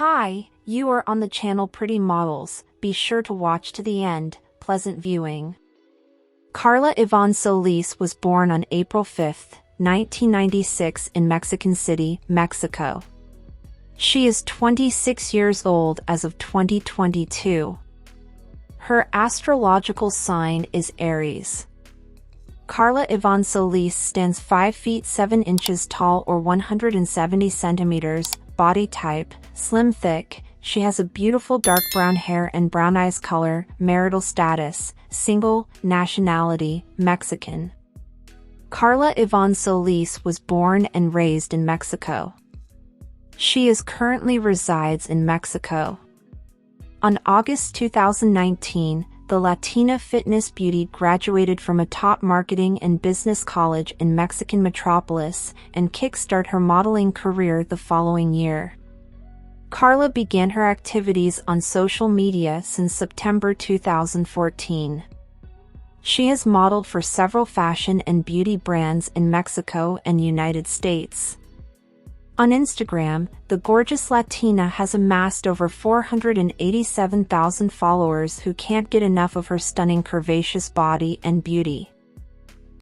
Hi, you are on the channel Pretty Models. Be sure to watch to the end. Pleasant viewing. Carla Ivonne Solis was born on April 5, 1996 in Mexican City, Mexico. She is 26 years old as of 2022. Her astrological sign is Aries. Carla Ivonne Solis stands 5 feet 7 inches tall or 170 centimeters, body type, slim thick. She has a beautiful dark brown hair and brown eyes color, marital status, single, nationality, Mexican. Carla Ivonne Solis was born and raised in Mexico. She currently resides in Mexico. On August 2019, the Latina fitness beauty graduated from a top marketing and business college in Mexican metropolis and kickstart her modeling career the following year. Carla began her activities on social media since September 2014. She has modeled for several fashion and beauty brands in Mexico and United States. On Instagram, the gorgeous Latina has amassed over 487,000 followers who can't get enough of her stunning curvaceous body and beauty.